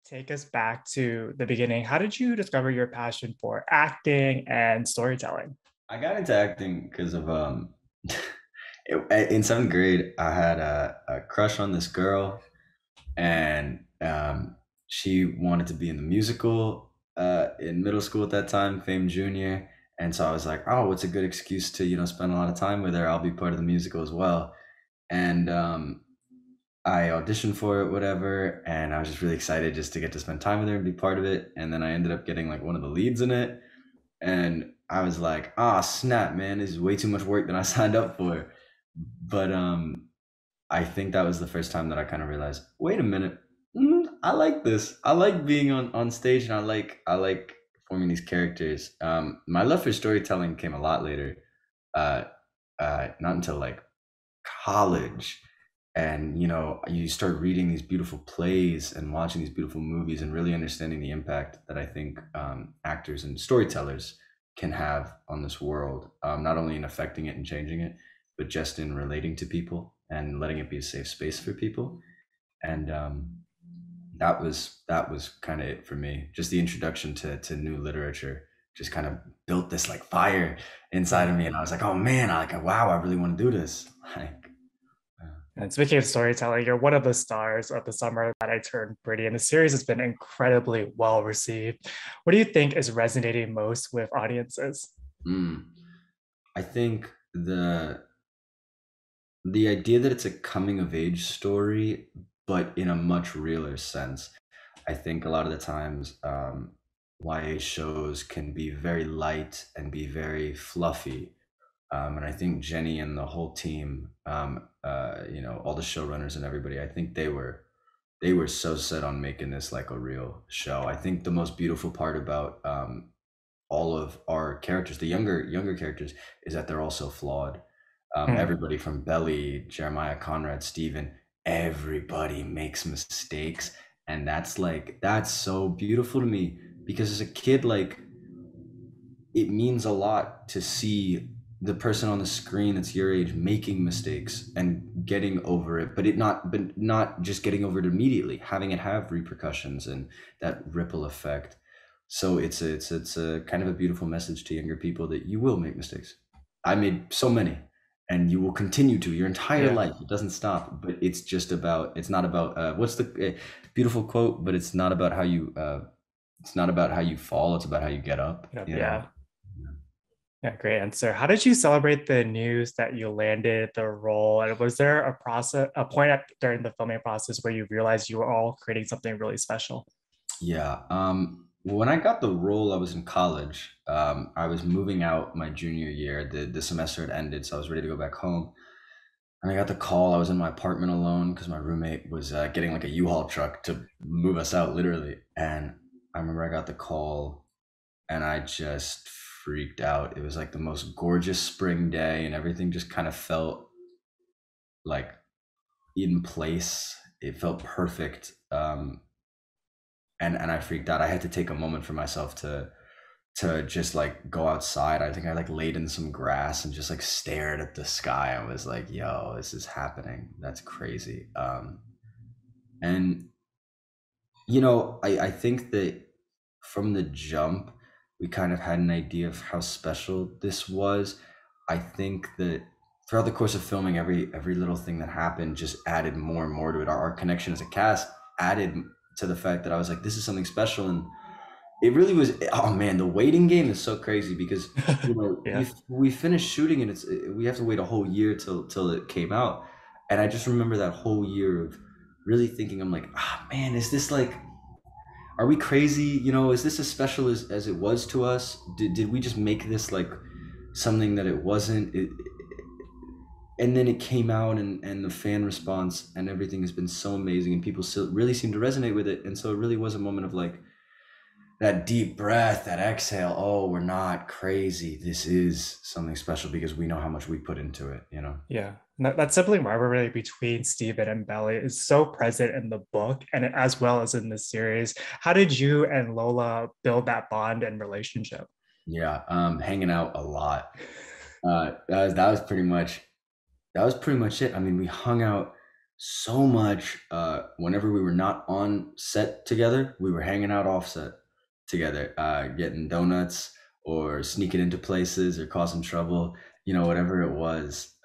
Take us back to the beginning. How did you discover your passion for acting and storytelling? I got into acting because of in seventh grade I had a crush on this girl, and she wanted to be in the musical in middle school at that time, Fame Junior. And so I was like, oh, what's a good excuse to spend a lot of time with her? I'll be part of the musical as well. And I auditioned for it, whatever, and I was just really excited just to get to spend time with her and be part of it. And then I ended up getting like one of the leads in it, and I was like, "Ah, snap, man! This is way too much work than I signed up for." But I think that was the first time that I kind of realized, wait a minute, I like this. I like being on stage, and I like forming these characters. My love for storytelling came a lot later, uh, not until like college. And you start reading these beautiful plays and watching these beautiful movies and really understanding the impact that I think actors and storytellers can have on this world, not only in affecting it and changing it, but just in relating to people and letting it be a safe space for people. And that was kind of it for me. Just the introduction to new literature just kind of built this like fire inside of Yeah. me, and I was like, oh man, wow, I really want to do this. Like, And speaking of storytelling, you're one of the stars of the summer that I turned pretty, and the series has been incredibly well received. What do you think is resonating most with audiences? mm, I think the idea that it's a coming of age story, but in a much realer sense. I think a lot of the times, YA shows can be very light and be very fluffy. And I think Jenny and the whole team, all the showrunners and everybody, I think they were so set on making this like a real show. I think the most beautiful part about all of our characters, the younger characters, is that they're also flawed. Hmm. Everybody from Belly, Jeremiah, Conrad, Steven, everybody makes mistakes, and that's so beautiful to me, because as a kid, like, it means a lot to see the person on the screen that's your age making mistakes and getting over it, but not just getting over it immediately, having it have repercussions and that ripple effect. So it's a kind of a beautiful message to younger people that you will make mistakes. I made so many, and you will continue to your entire Yeah. life. It doesn't stop. But it's not about what's the beautiful quote, but it's not about how you fall, it's about how you get up, Yep. you know. Yeah. Yeah, great answer. How did you celebrate the news that you landed the role? And was there a point during the filming process where you realized you were all creating something really special? Yeah. When I got the role, I was in college. I was moving out my junior year. The semester had ended, so I was ready to go back home. And I got the call. I was in my apartment alone because my roommate was getting like a U-Haul truck to move us out, literally. And I remember I got the call, and I just freaked out. It was like the most gorgeous spring day, and everything just kind of felt like in place. It felt perfect. And I freaked out. I had to take a moment for myself to just like go outside. I think I like laid in some grass and just like stared at the sky. I was like, yo, this is happening. That's crazy. And I think that from the jump, we kind of had an idea of how special this was. I think that throughout the course of filming, every little thing that happened just added more and more to it. Our connection as a cast added to the fact that I was like, this is something special. And it really was. Oh man, the waiting game is so crazy because Yeah. we finished shooting, and we have to wait a whole year till it came out. And I just remember that whole year of really thinking, I'm like, ah man, is this like, are we crazy? Is this as special as it was to us? Did we just make this like something that it wasn't? And then it came out, and the fan response and everything has been so amazing, and people still really seem to resonate with it. And so it really was a moment of like that deep breath, that exhale. Oh, we're not crazy. This is something special because we know how much we put into it. Yeah. That sibling rivalry between Steven and Belly is so present in the book and as well as in the series. How did you and Lola build that bond and relationship? Yeah, hanging out a lot. That was pretty much it. I mean, we hung out. so much. Whenever we were not on set together, we were hanging out offset together, getting donuts or sneaking into places or causing trouble, whatever it was.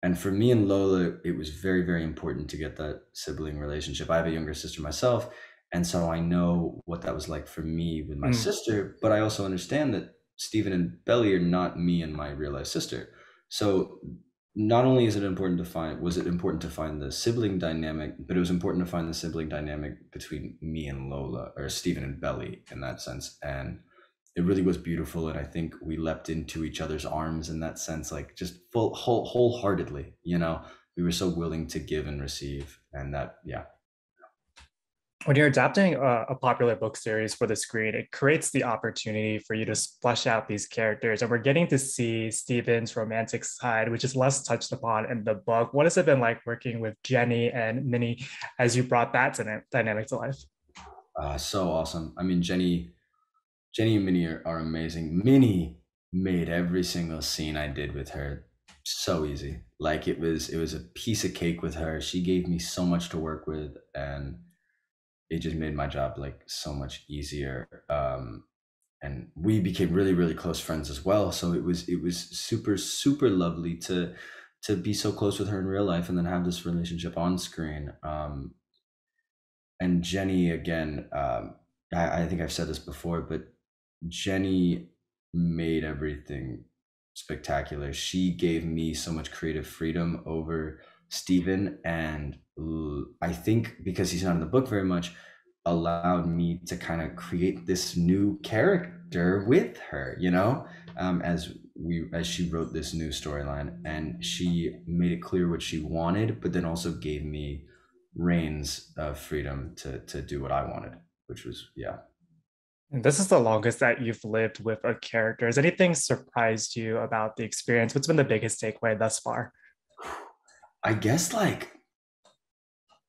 And for me and Lola, it was very, very important to get that sibling relationship. I have a younger sister myself, and so I know what that was like for me with my Mm. sister, but I also understand that Stephen and Belly are not me and my real life sister. So not only is it important to find was it important to find the sibling dynamic, but it was important to find the sibling dynamic between me and Lola, or Stephen and Belly, in that sense. And it really was beautiful, and I think we leapt into each other's arms in that sense, like just wholeheartedly. We were so willing to give and receive, and that, yeah. When you're adapting a popular book series for the screen, it creates the opportunity for you to flesh out these characters. And we're getting to see Steven's romantic side, which is less touched upon in the book. What has it been like working with Jenny and Minnie as you brought that dynamic to life? So awesome. I mean, Jenny and Minnie are amazing. Minnie made every single scene I did with her so easy. Like it was a piece of cake with her. She gave me so much to work with, and it just made my job like so much easier. And we became really, really close friends as well. So it was super, super lovely to be so close with her in real life and then have this relationship on screen. And Jenny, again, I think I've said this before, but Jenny made everything spectacular. She gave me so much creative freedom over Stephen, and I think because he's not in the book very much, allowed me to kind of create this new character with her. As she wrote this new storyline, and she made it clear what she wanted, but then also gave me reins of freedom to do what I wanted, which was, yeah. And this is the longest that you've lived with a character. Has anything surprised you about the experience? What's been the biggest takeaway thus far? I guess like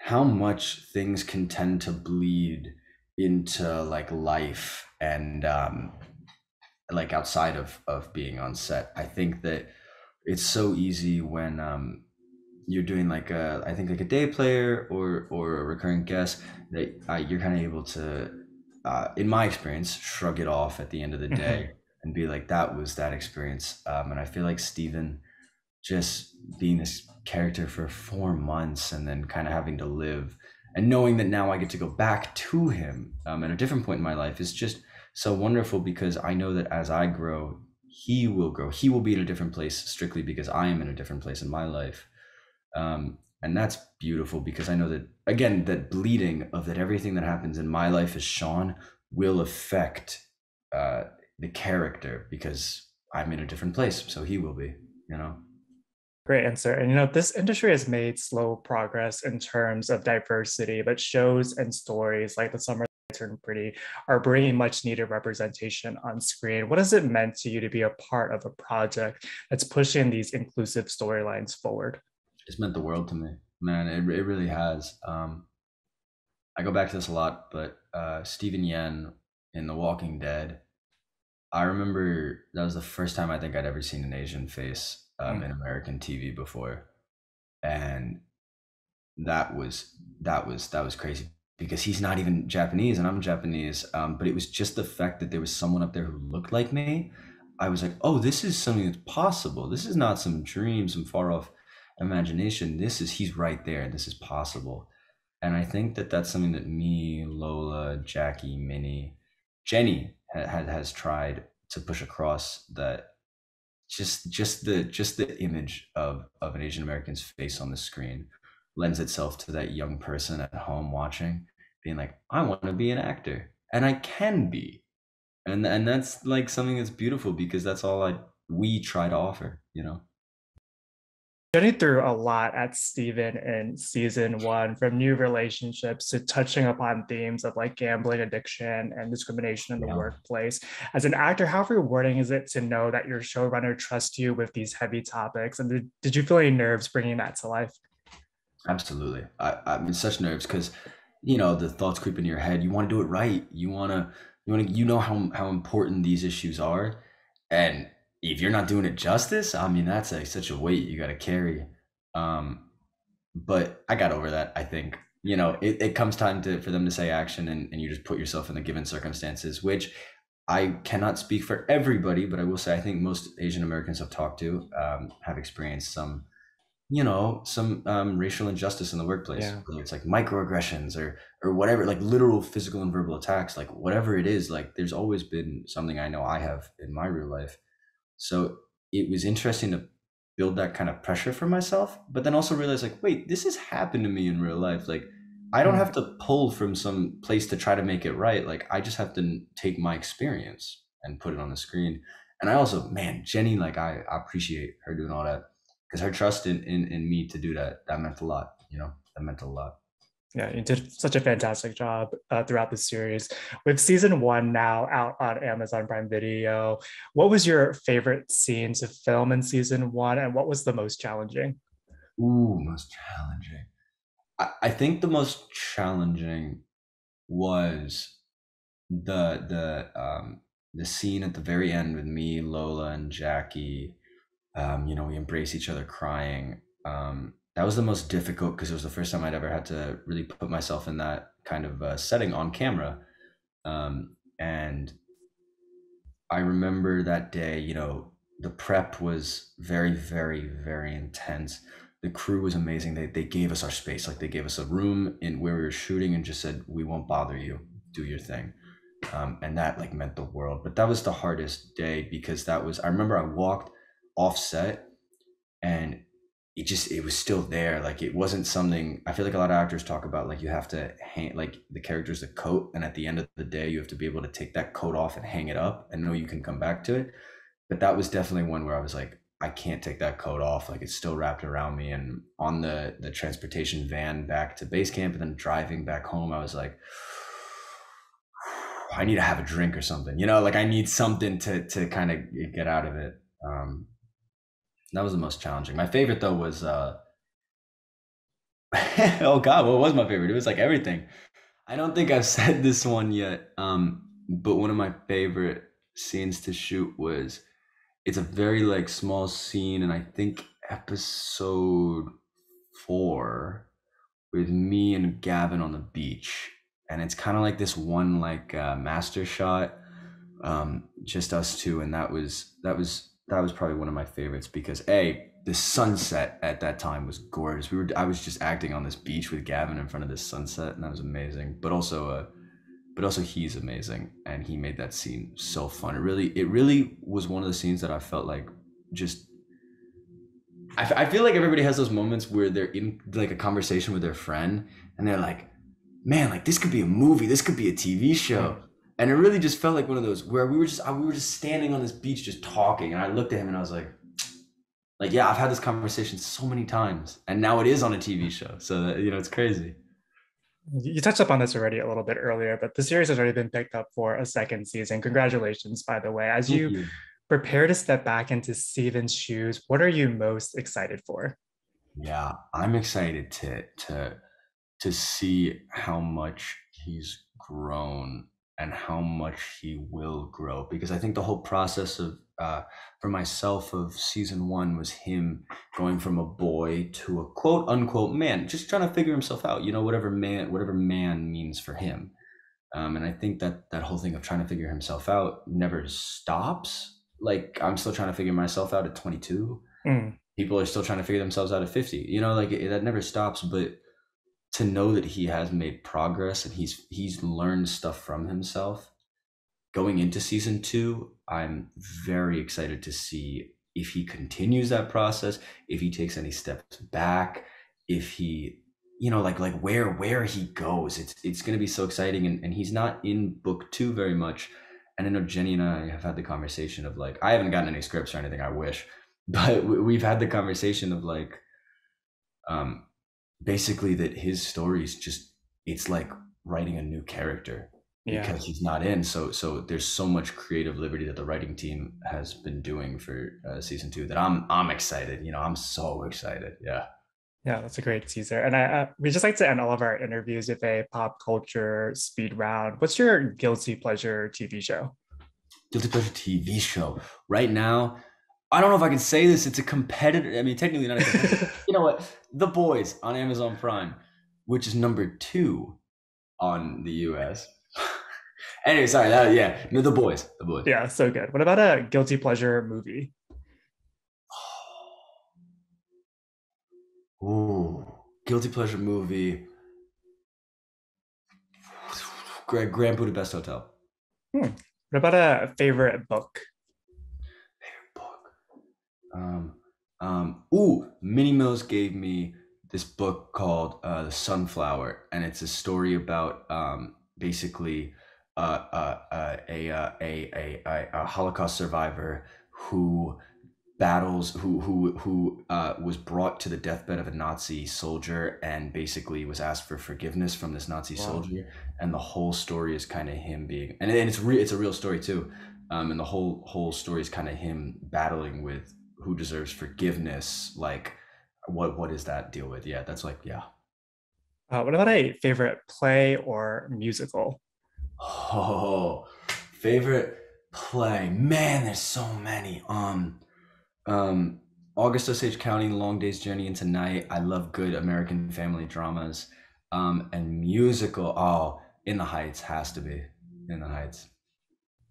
how much things can tend to bleed into like life and like outside of being on set. I think that it's so easy when you're doing like a I think like a day player or a recurring guest that you're kind of able to in my experience shrug it off at the end of the day Mhm. and be like that was that experience. And I feel like Steven just being this character for 4 months and then kind of having to live and knowing that now I get to go back to him at a different point in my life is just so wonderful, because I know that as I grow, he will grow. He will be in a different place strictly because I am in a different place in my life. And that's beautiful because I know that, again, that bleeding of that everything that happens in my life as Sean will affect uh, the character because I'm in a different place. So he will be, you know? Great answer. And this industry has made slow progress in terms of diversity, but shows and stories like The Summer That Turned Pretty are bringing much needed representation on screen. What has it meant to you to be a part of a project that's pushing these inclusive storylines forward? It's meant the world to me, man. It really has. I go back to this a lot, but Stephen Yen in The Walking Dead, I remember that was the first time I think I'd ever seen an Asian face in American TV before, and that was crazy because he's not even Japanese and I'm Japanese. But it was just the fact that there was someone up there who looked like me. I was like, oh, this is something that's possible. This is not some dream, some far off imagination. He's right there. This is possible. And I think that that's something that me, Lola, Jackie, Minnie, Jenny has tried to push across, that just the image of an Asian American's face on the screen lends itself to that young person at home watching, being like, I want to be an actor, and I can be, and that's like something that's beautiful because that's all we try to offer. Jenny threw a lot at Steven in season one, from new relationships to touching upon themes of like gambling addiction and discrimination in the Yeah, workplace. As an actor, how rewarding is it to know that your showrunner trusts you with these heavy topics? And did you feel any nerves bringing that to life? absolutely. I'm in such nerves because the thoughts creep into your head. You want to do it right. You want to how important these issues are, and if you're not doing it justice, I mean that's such a weight you got to carry. Um, but I got over that. I think, it comes time for them to say action, and you just put yourself in the given circumstances, which I cannot speak for everybody, but I will say I think most Asian Americans I've talked to have experienced some racial injustice in the workplace, Yeah. whether it's like microaggressions or whatever, like literal physical and verbal attacks, like whatever it is, like there's always been something I know I have in my real life. So it was interesting to build that kind of pressure for myself, but then also realize like, wait, this has happened to me in real life. Like I don't have Mm. to pull from some place to try to make it right. Like I just have to take my experience and put it on the screen. And I also, man, Jenny, like I appreciate her doing all that because her trust in me to do that meant a lot, that meant a lot. Yeah, you did such a fantastic job throughout the series. With season one now out on Amazon Prime Video, what was your favorite scene to film in season one, and what was the most challenging? Ooh, most challenging. I think the most challenging was the scene at the very end with me, Lola, and Jackie. We embrace each other crying. That was the most difficult because it was the first time I'd ever had to really put myself in that kind of setting on camera. And I remember that day, the prep was very, very, very intense. The crew was amazing. They gave us our space. Like they gave us a room in where we were shooting and just said, we won't bother you. Do your thing. And that like meant the world. But that was the hardest day because I remember I walked off set and it was still there. Like it wasn't something, I feel like a lot of actors talk about, like you have to hang, like the character's a coat. And at the end of the day, you have to be able to take that coat off and hang it up and know you can come back to it. But that was definitely one where I was like, I can't take that coat off. Like it's still wrapped around me. And on the transportation van back to base camp and then driving back home, I was like, I need to have a drink or something, like I need something to kind of get out of it. That was the most challenging. My favorite though was oh god, what was my favorite? It was like everything. I don't think I've said this one yet. But one of my favorite scenes to shoot was it's a very like small scene, and I think episode 4 with me and Gavin on the beach, and it's kind of like this one like master shot, just us two, and that was probably one of my favorites because the sunset at that time was gorgeous. I was just acting on this beach with Gavin in front of this sunset, and that was amazing. But also he's amazing, and he made that scene so fun. It really was one of the scenes that I felt like just I feel like everybody has those moments where they're in like a conversation with their friend and they're like, man, like this could be a movie, this could be a TV show. Mm. And it really just felt like one of those where we were just standing on this beach just talking, and I looked at him and I was like yeah, I've had this conversation so many times, and now it is on a TV show. So that, it's crazy. You touched up on this already a little bit earlier, but the series has already been picked up for a second season. Congratulations, by the way. As Thank you you. prepare to step back into Steven's shoes, what are you most excited for? Yeah, I'm excited to see how much he's grown and how much he will grow, because I think the whole process of for myself of season 1 was him going from a boy to a quote unquote man, just trying to figure himself out, whatever man means for him. And I think that whole thing of trying to figure himself out never stops. Like I'm still trying to figure myself out at 22. Mm. People are still trying to figure themselves out at 50. Like that never stops. But to know that he has made progress and he's learned stuff from himself going into season 2, I'm very excited to see if he continues that process, if he takes any steps back, if he, like where he goes. It's going to be so exciting, and he's not in book 2 very much. And I know Jenny and I have had the conversation of like, I haven't gotten any scripts or anything, I wish, but we've had the conversation of like, um basically that his story is just, it's like writing a new character Yeah. because he's not in. So there's so much creative liberty that the writing team has been doing for season 2 that I'm excited. I'm so excited. Yeah. Yeah, that's a great teaser. And we just like to end all of our interviews with a pop culture speed round. What's your guilty pleasure TV show? Guilty pleasure TV show right now. I don't know if I can say this. It's a competitor. I mean, technically not a competitor. You know what? The Boys on Amazon Prime, which is number two on the US. Anyway, sorry. Yeah, no, The Boys. The Boys. Yeah, so good. What about a guilty pleasure movie? Ooh, guilty pleasure movie. Grand Budapest Hotel. Hmm. What about a favorite book? Book. Um, Minnie Mills gave me this book called The Sunflower, and it's a story about basically a Holocaust survivor who was brought to the deathbed of a Nazi soldier and basically was asked for forgiveness from this Nazi Wow. soldier, and the whole story is kind of him being, and it's a real story too, and the whole story is kind of him battling with who deserves forgiveness, like what is that deal with? Yeah, that's like yeah. What about a favorite play or musical? Oh, favorite play, man, there's so many. Um, August Osage County, Long Day's Journey into Night. I love good American family dramas. And musical. Oh, In the Heights has to be In the Heights.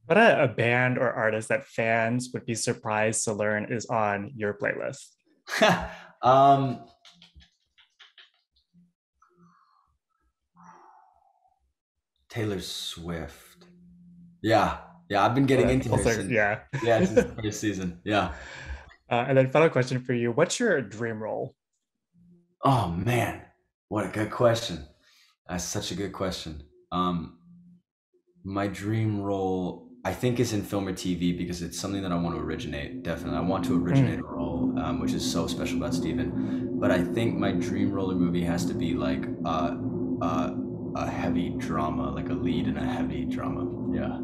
What about a band or artist that fans would be surprised to learn is on your playlist? um, Taylor Swift. Yeah, yeah. I've been getting into her Also, since yeah. yeah since the first season. Yeah. And then final question for you. What's your dream role? Oh man, what a good question. That's such a good question. My dream role, I think, is in film or TV because it's something that I want to originate. Definitely, I want to originate a Mm. role, which is so special about Steven. But I think my dream role or movie has to be like a heavy drama, like a lead in a heavy drama. Yeah.